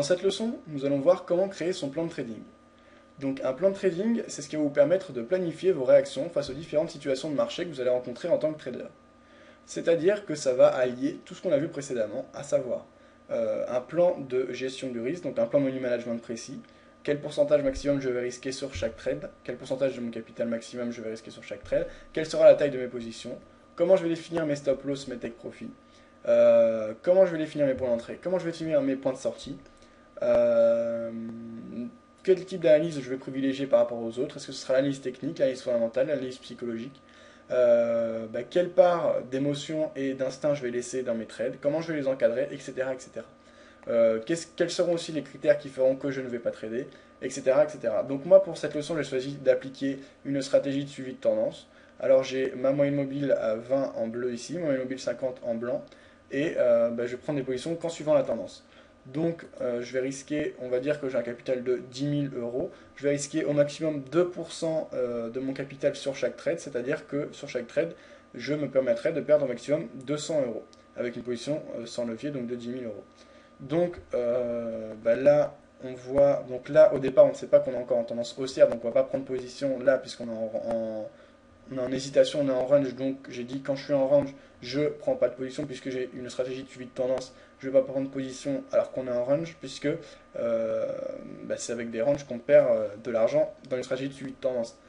cette leçon, nous allons voir comment créer son plan de trading. Donc un plan de trading, c'est ce qui va vous permettre de planifier vos réactions face aux différentes situations de marché que vous allez rencontrer en tant que trader. C'est-à-dire que ça va allier tout ce qu'on a vu précédemment, à savoir un plan de gestion du risque, donc un plan money management précis, quel pourcentage maximum je vais risquer sur chaque trade, quel pourcentage de mon capital maximum je vais risquer sur chaque trade, quelle sera la taille de mes positions, comment je vais définir mes stop loss, mes take profit, comment je vais définir mes points d'entrée, comment je vais définir mes points de sortie, euh, quel type d'analyse je vais privilégier par rapport aux autres, est-ce que ce sera l'analyse technique, l'analyse fondamentale, l'analyse psychologique, quelle part d'émotion et d'instinct je vais laisser dans mes trades, comment je vais les encadrer, etc. etc. Quels seront aussi les critères qui feront que je ne vais pas trader, etc., etc. Donc moi pour cette leçon j'ai choisi d'appliquer une stratégie de suivi de tendance. Alors j'ai ma moyenne mobile à 20 en bleu ici, ma moyenne mobile 50 en blanc, et je vais prendre des positions qu'en suivant la tendance. Donc je vais risquer, on va dire que j'ai un capital de 10 000 euros, je vais risquer au maximum 2% de mon capital sur chaque trade, c'est-à-dire que sur chaque trade, je me permettrai de perdre au maximum 200 euros, avec une position sans levier, donc de 10 000 euros. Donc là, on voit, donc là au départ, on ne sait pas qu'on est encore en tendance haussière, donc on ne va pas prendre position là, puisqu'on est on est en hésitation, on est en range, donc j'ai dit quand je suis en range, je ne prends pas de position puisque j'ai une stratégie de suivi de tendance. Je ne vais pas prendre position alors qu'on est en range puisque c'est avec des ranges qu'on perd de l'argent dans une stratégie de suivi de tendance.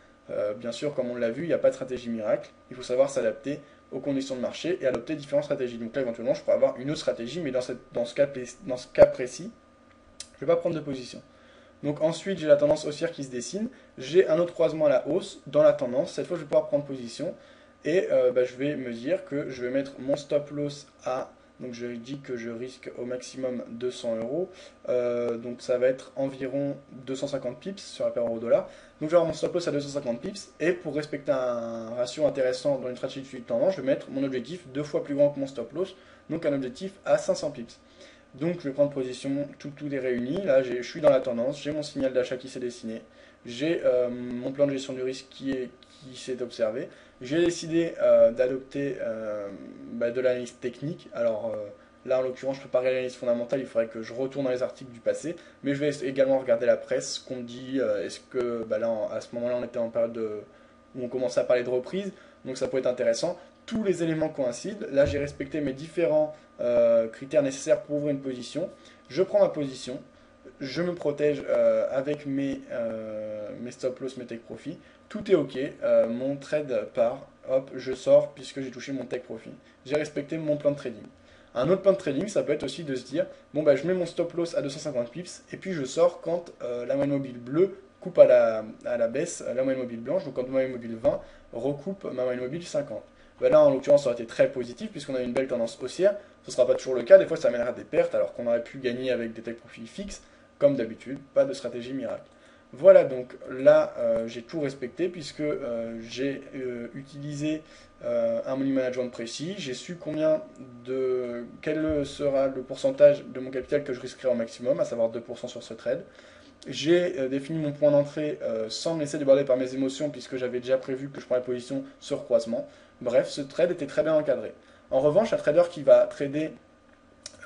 Bien sûr, comme on l'a vu, il n'y a pas de stratégie miracle. Il faut savoir s'adapter aux conditions de marché et adopter différentes stratégies. Donc là, éventuellement, je pourrais avoir une autre stratégie, mais dans ce cas précis, je ne vais pas prendre de position. Donc ensuite, j'ai la tendance haussière qui se dessine. J'ai un autre croisement à la hausse dans la tendance. Cette fois, je vais pouvoir prendre position. Et je vais me dire que je vais mettre mon stop loss à... Donc je dis que je risque au maximum 200 euros. Donc ça va être environ 250 pips sur la paire euro-dollar. Donc je vais avoir mon stop loss à 250 pips. Et pour respecter un ratio intéressant dans une stratégie de suivi de tendance, je vais mettre mon objectif 2 fois plus grand que mon stop loss. Donc un objectif à 500 pips. Donc je vais prendre position, tout est réuni. Là, je suis dans la tendance, j'ai mon signal d'achat qui s'est dessiné, j'ai mon plan de gestion du risque qui s'est observé. J'ai décidé d'adopter de l'analyse technique. Alors là, en l'occurrence, je ne peux pas regarder l'analyse fondamentale, il faudrait que je retourne dans les articles du passé. Mais je vais également regarder la presse, ce qu'on dit. Est-ce que là, à ce moment-là, on était en période où on commençait à parler de reprise, donc ça peut être intéressant. Tous les éléments coïncident. Là, j'ai respecté mes différents critères nécessaires pour ouvrir une position. Je prends ma position, je me protège avec mes stop loss, mes take profit. Tout est ok, mon trade part, hop, je sors puisque j'ai touché mon take profit. J'ai respecté mon plan de trading. Un autre plan de trading, ça peut être aussi de se dire, bon je mets mon stop loss à 250 pips et puis je sors quand la moyenne mobile bleue coupe à la baisse la moyenne mobile blanche, donc quand ma moyenne mobile 20 recoupe ma moyenne mobile 50. Là, en l'occurrence, ça aurait été très positif puisqu'on a une belle tendance haussière. Ce ne sera pas toujours le cas. Des fois, ça amènera des pertes alors qu'on aurait pu gagner avec des take profits fixes. Comme d'habitude, pas de stratégie miracle. Voilà, donc là, j'ai tout respecté puisque j'ai utilisé un money management précis. J'ai su quel sera le pourcentage de mon capital que je risquerai au maximum, à savoir 2% sur ce trade. J'ai défini mon point d'entrée sans me laisser déborder par mes émotions puisque j'avais déjà prévu que je prendrais position sur croisement. Bref, ce trade était très bien encadré. En revanche, un trader qui va trader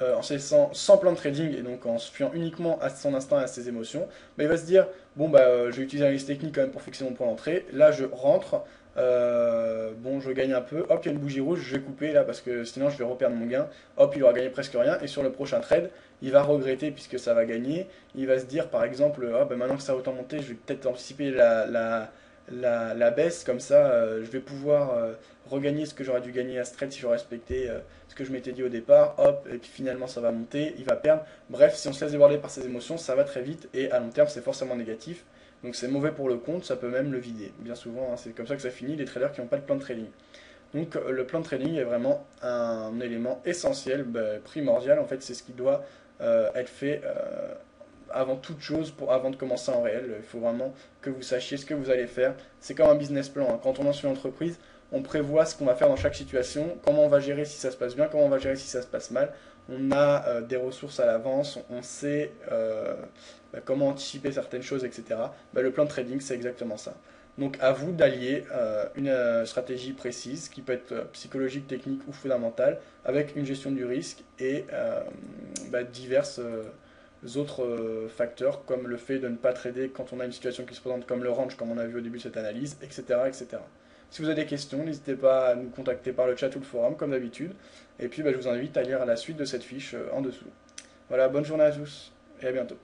en se laissant sans plan de trading et donc en se fiant uniquement à son instinct et à ses émotions, il va se dire je vais utiliser l'analyse technique quand même pour fixer mon point d'entrée. Là, je rentre, je gagne un peu. Hop, il y a une bougie rouge, je vais couper là parce que sinon je vais reperdre mon gain. Hop, il aura gagné presque rien et sur le prochain trade, il va regretter puisque ça va gagner. Il va se dire par exemple, maintenant que ça a autant monté, je vais peut-être anticiper la baisse, comme ça je vais pouvoir regagner ce que j'aurais dû gagner à ce trade si j'aurais respecté ce que je m'étais dit au départ, hop, et puis finalement ça va monter, il va perdre. Bref, si on se laisse déborder par ses émotions, ça va très vite et à long terme c'est forcément négatif. Donc c'est mauvais pour le compte, ça peut même le vider. Bien souvent, hein, c'est comme ça que ça finit, les traders qui n'ont pas de plan de trading. Donc le plan de trading est vraiment un élément essentiel, primordial, en fait c'est ce qui doit être fait avant toute chose, avant de commencer en réel. Il faut vraiment que vous sachiez ce que vous allez faire. C'est comme un business plan, hein. Quand on lance une entreprise, on prévoit ce qu'on va faire dans chaque situation, comment on va gérer si ça se passe bien, comment on va gérer si ça se passe mal. On a des ressources à l'avance, on sait comment anticiper certaines choses, etc. Le plan de trading, c'est exactement ça. Donc à vous d'allier une stratégie précise, qui peut être psychologique, technique ou fondamentale, avec une gestion du risque et diverses autres facteurs, comme le fait de ne pas trader quand on a une situation qui se présente comme le range, comme on a vu au début de cette analyse, etc. etc. Si vous avez des questions, n'hésitez pas à nous contacter par le chat ou le forum, comme d'habitude. Et puis je vous invite à lire la suite de cette fiche en dessous. Voilà, bonne journée à tous, et à bientôt.